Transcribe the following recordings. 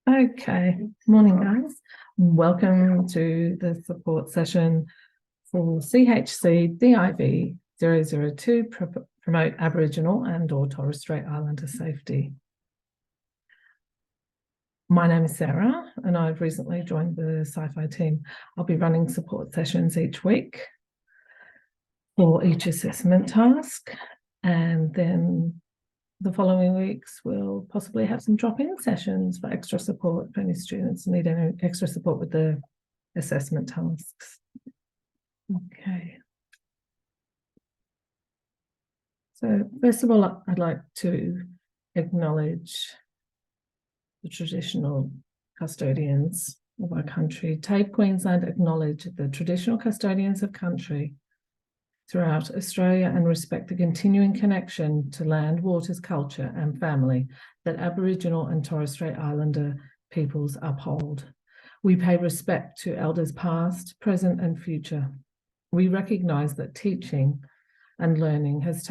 Okay, morning guys. Welcome to the support session for CHCDIV002 promote Aboriginal and/or Torres Strait Islander safety. My name is Sarah and I've recently joined the Sci-Fi team. I'll be running support sessions each week for each assessment task, and then the following weeks we'll possibly have some drop-in sessions for extra support if any students need any extra support with the assessment tasks. Okay. So first of all, I'd like to acknowledge the traditional custodians of our country. TAFE Queensland acknowledge the traditional custodians of country throughout Australia and respect the continuing connection to land, waters, culture and family that Aboriginal and Torres Strait Islander peoples uphold. We pay respect to elders past, present and future. We recognise that teaching and learning has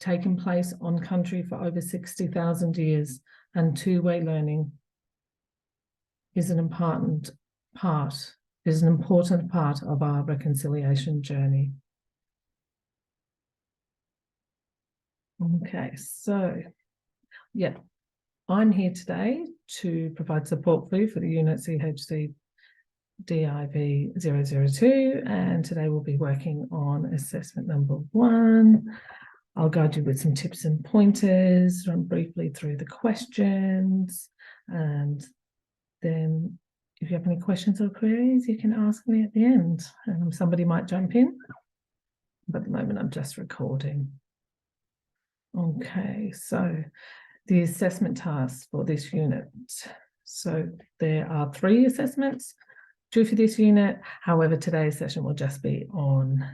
taken place on country for over 60,000 years, and two-way learning is an important part of our reconciliation journey. Okay, so yeah, I'm here today to provide support for you for the unit CHCDIV002, and today we'll be working on assessment number 1. I'll guide you with some tips and pointers, run briefly through the questions, and then if you have any questions or queries, you can ask me at the end. Somebody might jump in, but at the moment I'm just recording. Okay, so the assessment tasks for this unit. So there are 3 assessments due for this unit. However, today's session will just be on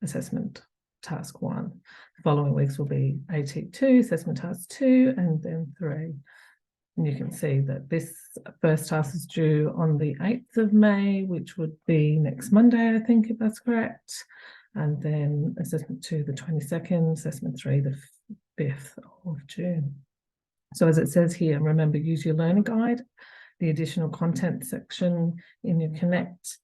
assessment task 1. The following weeks will be AT2, assessment task 2, and then 3. And you can see that this first task is due on the 8th of May, which would be next Monday, I think, if that's correct. And then assessment 2, the 22nd, assessment 3, the 5th of June. So as it says here, remember, use your learner guide, the additional content section in your Connect,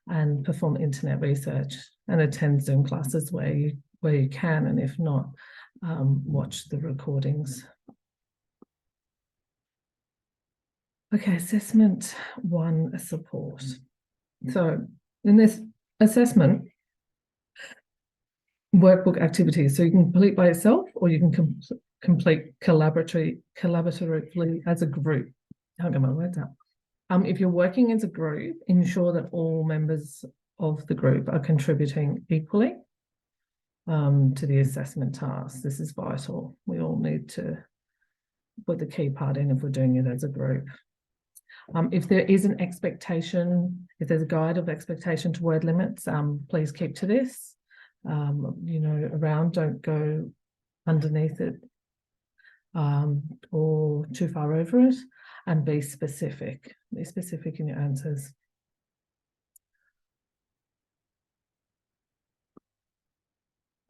and perform internet research and attend Zoom classes where you can, and if not, watch the recordings. Okay, assessment 1, support. So in this assessment, workbook activities, so you can complete by yourself or you can complete collaboratively as a group. I can't get my words out. If you're working as a group, ensure that all members of the group are contributing equally to the assessment task. This is vital. We all need to put the key part in if we're doing it as a group. If there is an expectation, if there's a guide of expectation to word limits, please keep to this. Don't go underneath it or too far over it, and be specific. Be specific in your answers.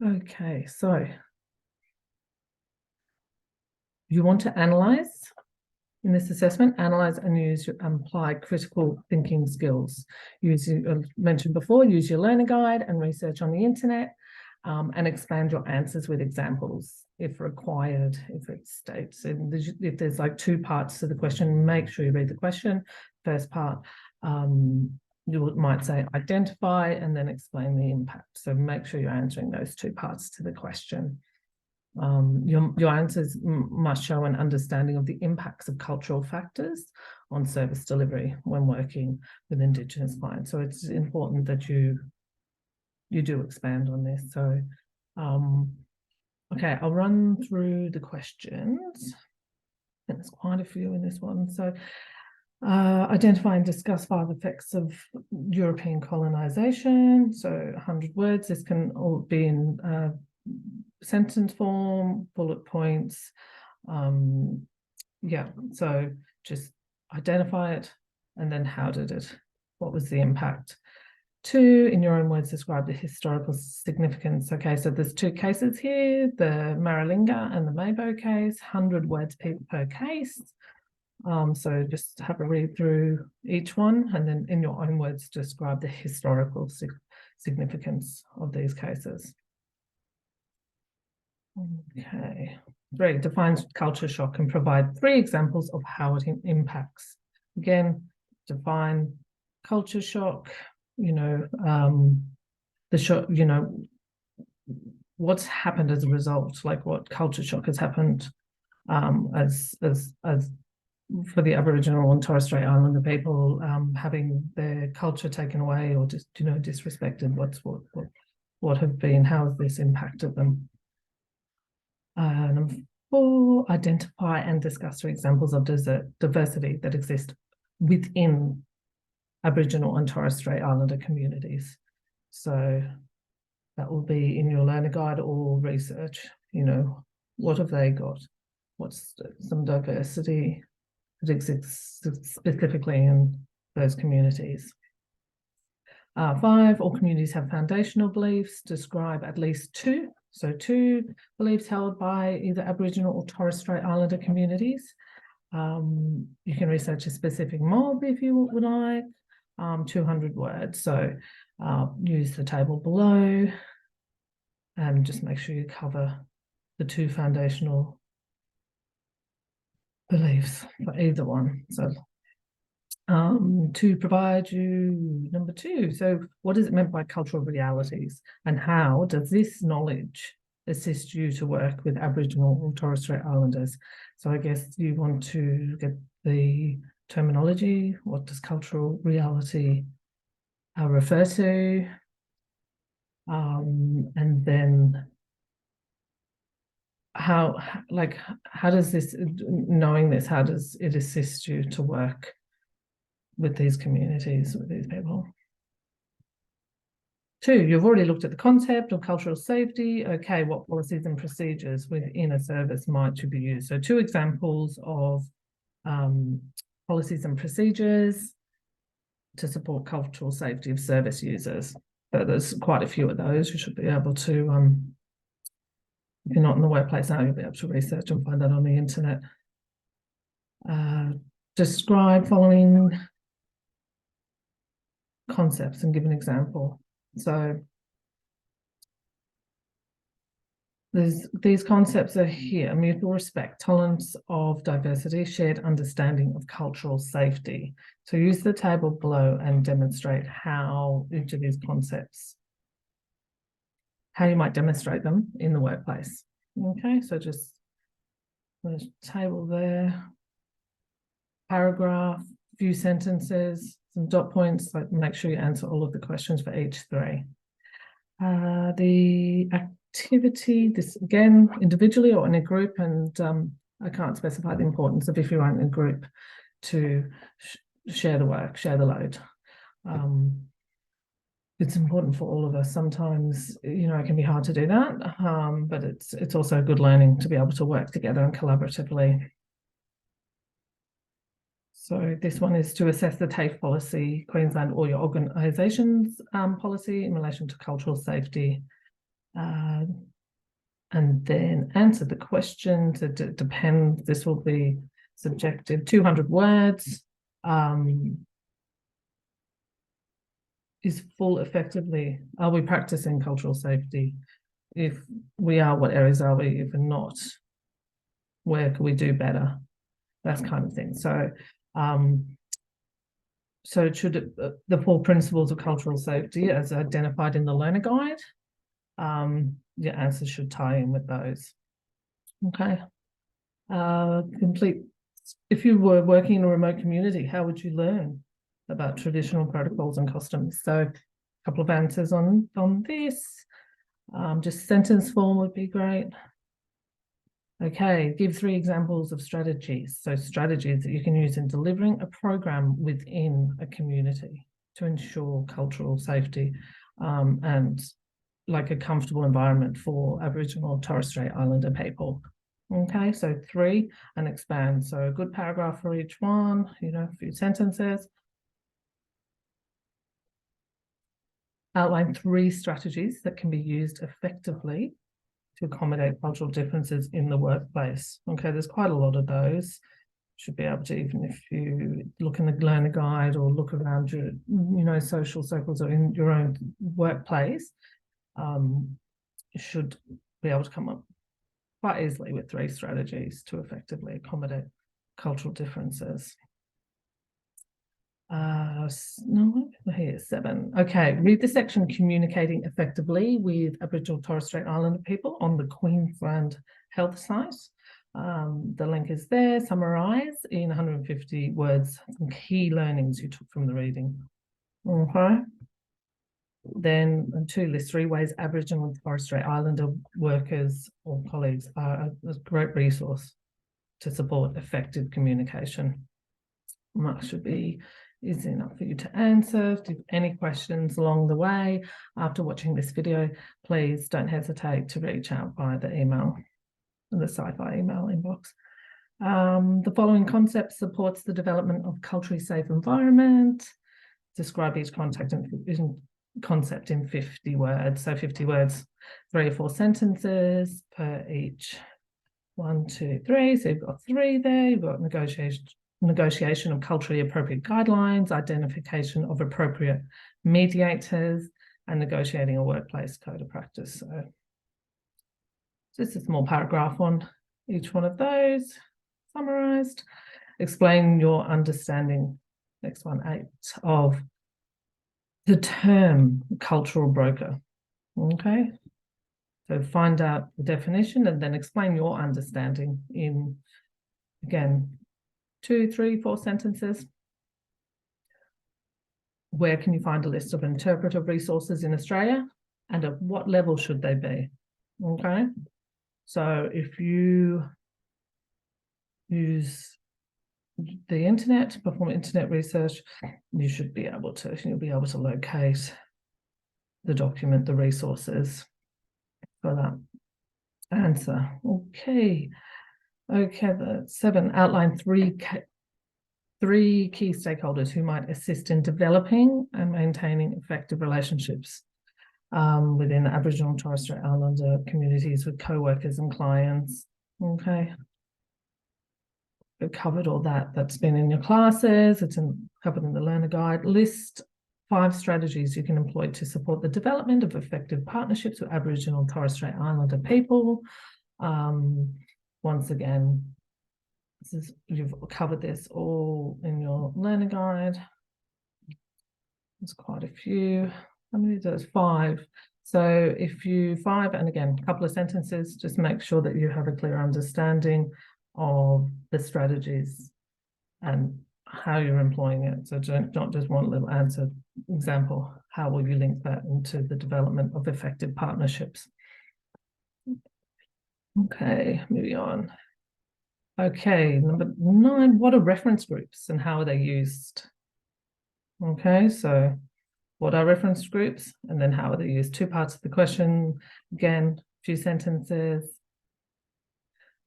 Okay, so you want to analyse in this assessment, analyse and apply critical thinking skills. Use, mentioned before, use your learner guide and research on the internet, and expand your answers with examples if required. If it states, if there's like 2 parts to the question, make sure you read the question. First part, you might say identify and then explain the impact. So make sure you're answering those 2 parts to the question. Your answers must show an understanding of the impacts of cultural factors on service delivery when working with Indigenous clients. So it's important that you do expand on this. So, okay, I'll run through the questions. I think there's quite a few in this one. So, identify and discuss 5 effects of European colonisation. So 100 words. This can all be in sentence form, bullet points. Yeah, so just identify it and then how did it, what was the impact? 2, in your own words, describe the historical significance. Okay, so there's 2 cases here, the Maralinga and the Mabo case, 100 words per case. So just have a read through each one, and then in your own words, describe the historical significance of these cases. Okay. 3, defines culture shock and provide 3 examples of how it impacts. Again, define culture shock, the shock, what's happened as a result, like what culture shock has happened as for the Aboriginal and Torres Strait Islander people, having their culture taken away or just, disrespected. What have been, how has this impacted them? Number 4, identify and discuss 3 examples of diversity that exist within Aboriginal and Torres Strait Islander communities. So that will be in your learner guide or research, what have they got? What's some diversity that exists specifically in those communities? 5, all communities have foundational beliefs. Describe at least 2. So 2 beliefs held by either Aboriginal or Torres Strait Islander communities. You can research a specific mob if you would like, 200 words. So use the table below and just make sure you cover the 2 foundational beliefs for either one. So to provide you number 2. So what is it meant by cultural realities, and how does this knowledge assist you to work with Aboriginal or Torres Strait Islanders? So I guess you want to get the terminology. What does cultural reality refer to? And then how does this, knowing this, how does it assist you to work with these communities, with these people? 2, you've already looked at the concept of cultural safety. Okay, what policies and procedures within a service might be used? So 2 examples of policies and procedures to support cultural safety of service users. So there's quite a few of those. You should be able to, if you're not in the workplace now, you'll be able to research and find that on the internet. Describe following concepts and give an example. So these concepts are here: mutual respect, tolerance of diversity, shared understanding of cultural safety. So use the table below and demonstrate how each of these concepts, how you might demonstrate them in the workplace. Okay, so just there's a table there, paragraph, few sentences, some dot points, like make sure you answer all of the questions for each 3. The activity, this again, individually or in a group, and I can't specify the importance of, if you're in a group, to share the work, share the load. It's important for all of us. Sometimes, it can be hard to do that, but it's also good learning to be able to work together and collaboratively. So this one is to assess the TAFE policy, Queensland or your organisation's policy in relation to cultural safety, and then answer the question. To depend, this will be subjective, 200 words. Is full effectively, are we practicing cultural safety? If we are, what areas are we? If we're not, where can we do better? That kind of thing. So so should the 4 principles of cultural safety as identified in the learner guide, your answers should tie in with those. Okay. Complete. If you were working in a remote community, how would you learn about traditional protocols and customs? So a couple of answers on this. Just sentence form would be great. Okay, give 3 examples of strategies. So strategies that you can use in delivering a program within a community to ensure cultural safety and like a comfortable environment for Aboriginal and Torres Strait Islander people. Okay, so 3 and expand. So a good paragraph for each one, a few sentences. Outline 3 strategies that can be used effectively to accommodate cultural differences in the workplace. Okay, there's quite a lot of those. should be able to, even if you look in the learner guide or look around your, social circles or in your own workplace, you should be able to come up quite easily with 3 strategies to effectively accommodate cultural differences. No, here, 7. Okay, read the section Communicating Effectively with Aboriginal and Torres Strait Islander People on the Queensland Health site. The link is there. Summarise in 150 words some key learnings you took from the reading. Okay. Then 2, list 3 ways Aboriginal and Torres Strait Islander workers or colleagues are a great resource to support effective communication. That should be easy enough for you to answer. If you have any questions along the way after watching this video, please don't hesitate to reach out via the email, the Sci-Fi email inbox. The following concept supports the development of culturally safe environment. Describe each concept in 50 words. So 50 words, 3 or 4 sentences per each. 1, 2, 3. So you've got 3 there. You've got negotiation of culturally appropriate guidelines, identification of appropriate mediators, and negotiating a workplace code of practice. So just a small paragraph on each one of those, summarised. Explain your understanding, next one, 8, of the term cultural broker. Okay, so find out the definition and then explain your understanding in, again, 2, 3, 4 sentences. Where can you find a list of interpretive resources in Australia, and at what level should they be? Okay, so if you use the internet, perform internet research, you should be able to, you'll be able to locate the document, the resources for that answer. Okay, the 7, outline 3 key stakeholders who might assist in developing and maintaining effective relationships within Aboriginal and Torres Strait Islander communities with co-workers and clients. Okay. We've covered all that. That's been in your classes. It's covered in the learner guide. List 5 strategies you can employ to support the development of effective partnerships with Aboriginal and Torres Strait Islander people. Once again, you've covered this all in your learner guide. There's quite a few. How many? There's 5. So if you 5, and again, a couple of sentences, just make sure that you have a clear understanding of the strategies and how you're employing it. So not just one little answer example. How will you link that into the development of effective partnerships? Okay, moving on. Okay, number 9, what are reference groups and how are they used? Okay, so what are reference groups and then how are they used? 2 parts of the question. Again, a few sentences.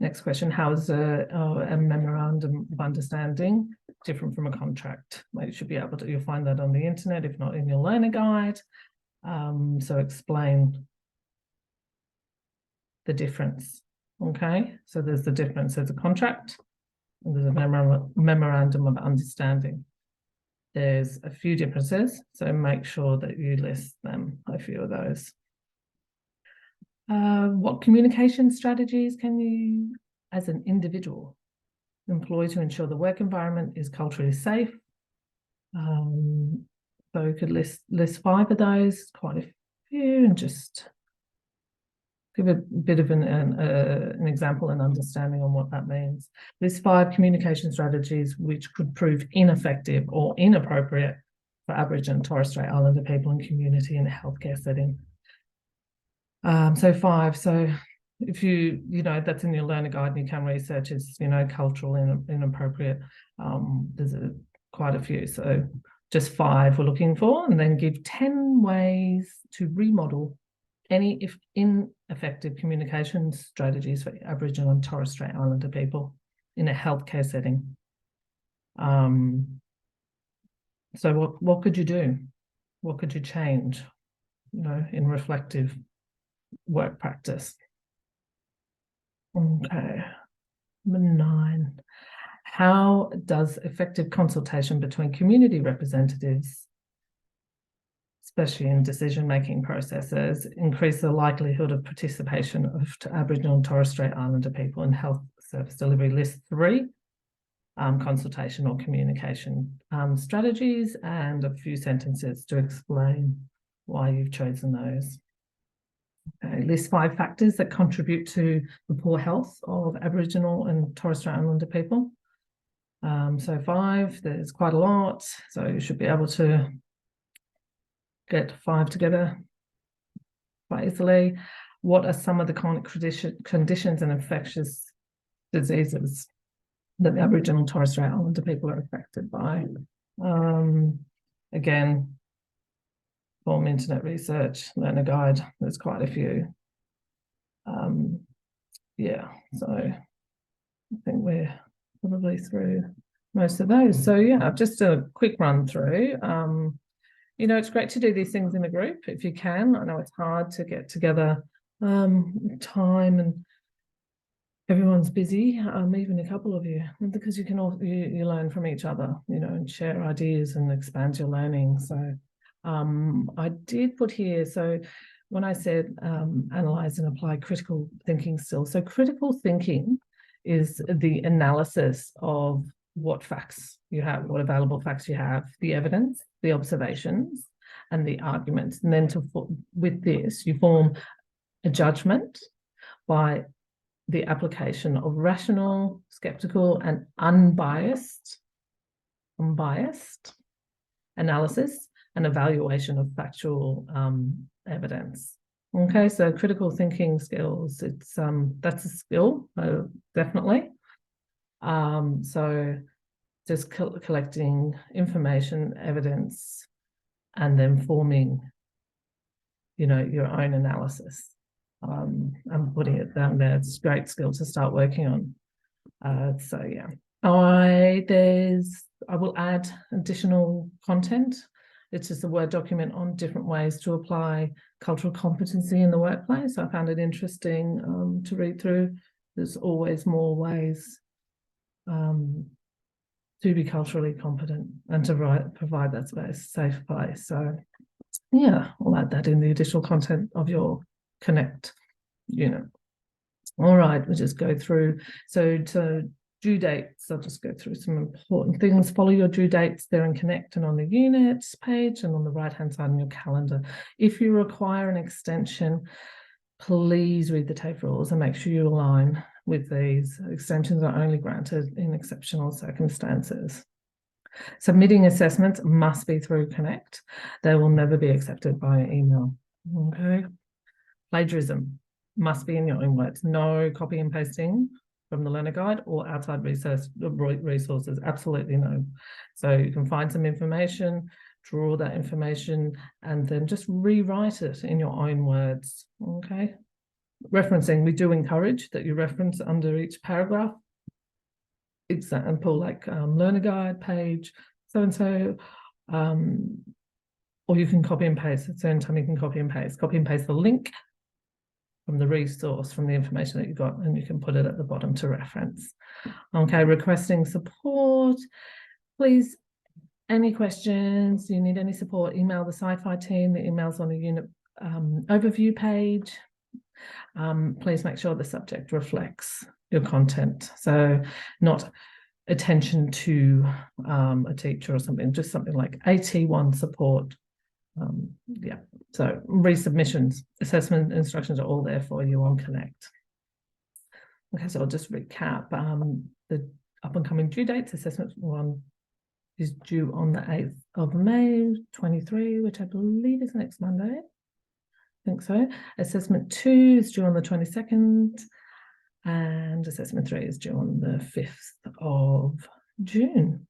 Next question, how is a memorandum of understanding different from a contract? You should be able to, you'll find that on the internet, if not in your learner guide. So explain the difference. Okay, so there's the difference. There's a contract and there's a memorandum of understanding. There's a few differences, so make sure that you list them, a few of those. What communication strategies can you, as an individual, employ to ensure the work environment is culturally safe? So you could list 5 of those, quite a few, and just give a bit of an example and understanding on what that means. List 5 communication strategies which could prove ineffective or inappropriate for Aboriginal and Torres Strait Islander people and community in a healthcare setting. So 5. So if you that's in your learner guide and you can research is, cultural inappropriate. There's quite a few. So just 5 we're looking for, and then give 10 ways to remodel any ineffective communication strategies for Aboriginal and Torres Strait Islander people in a healthcare setting. So what could you do? What could you change, in reflective work practice? Okay. Number 9. How does effective consultation between community representatives, especially in decision-making processes, increase the likelihood of participation of Aboriginal and Torres Strait Islander people in health service delivery? List 3, consultation or communication strategies, and a few sentences to explain why you've chosen those. Okay, list 5 factors that contribute to the poor health of Aboriginal and Torres Strait Islander people. So 5, there's quite a lot, so you should be able to get 5 together quite easily. What are some of the chronic conditions and infectious diseases that the Aboriginal and Torres Strait Islander people are affected by? Again, form internet research, learner guide, there's quite a few. Yeah, so I think we're probably through most of those. So yeah, just a quick run through. You know, it's great to do these things in a group if you can. I know it's hard to get together time, and everyone's busy, even a couple of you, because you can all you learn from each other, you know, and share ideas and expand your learning. So I did put here, so when I said analyze and apply critical thinking skills, so critical thinking is the analysis of what facts you have, what available facts you have, the evidence, the observations, and the arguments. And then with this, you form a judgment by the application of rational, skeptical, and unbiased analysis and evaluation of factual evidence. Okay, so critical thinking skills, it's that's a skill, definitely. So just collecting information, evidence, and then forming, you know, your own analysis. I'm putting it down there. It's a great skill to start working on. So yeah, I will add additional content. It's just a Word document on different ways to apply cultural competency in the workplace. I found it interesting to read through. There's always more ways to be culturally competent and to provide that space, safe place. So yeah, I'll add that in the additional content of your Connect unit. All right, we'll just go through. So to due dates, I'll just go through some important things. Follow your due dates there in Connect and on the units page and on the right-hand side in your calendar. If you require an extension, please read the TAFE rules and make sure you align with these. Extensions are only granted in exceptional circumstances. Submitting assessments must be through Connect. They will never be accepted by email. Okay. Plagiarism must be in your own words. No copy and pasting from the learner guide or outside resources. Absolutely no. So you can find some information, draw that information, and then just rewrite it in your own words. Okay. Referencing, we do encourage that you reference under each paragraph. Example like learner guide page, so-and-so, or you can copy and paste. At certain time you can copy and paste the link from the resource, from the information that you got, and you can put it at the bottom to reference. Okay, requesting support. Please, any questions, you need any support, email the Sci-Fi team. The email's on the unit overview page. Please make sure the subject reflects your content. So not attention to a teacher or something, just something like AT1 support. Yeah, so resubmissions, assessment instructions are all there for you on Connect. Okay, so I'll just recap the up and coming due dates. Assessment 1 is due on the 8th of May 23, which I believe is next Monday. I think so. Assessment 2 is due on the 22nd, and assessment 3 is due on the 5th of June.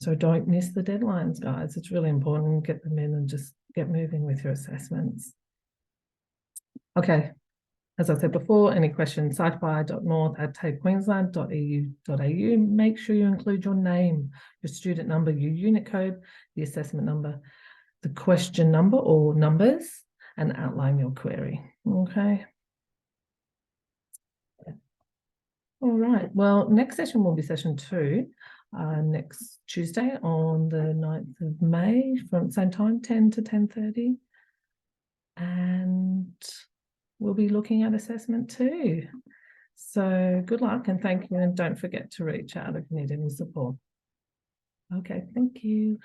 So don't miss the deadlines, guys. It's really important. Get them in and just get moving with your assessments. Okay, as I said before, any questions, sci-fi.north@tapequeensland.edu.au. Make sure you include your name, your student number, your unit code, the assessment number, the question number or numbers, and outline your query. Okay. All right, well, next session will be session 2, next Tuesday on the 9th of May from same time, 10 to 10:30. And we'll be looking at assessment 2. So good luck and thank you, and don't forget to reach out if you need any support. Okay, thank you.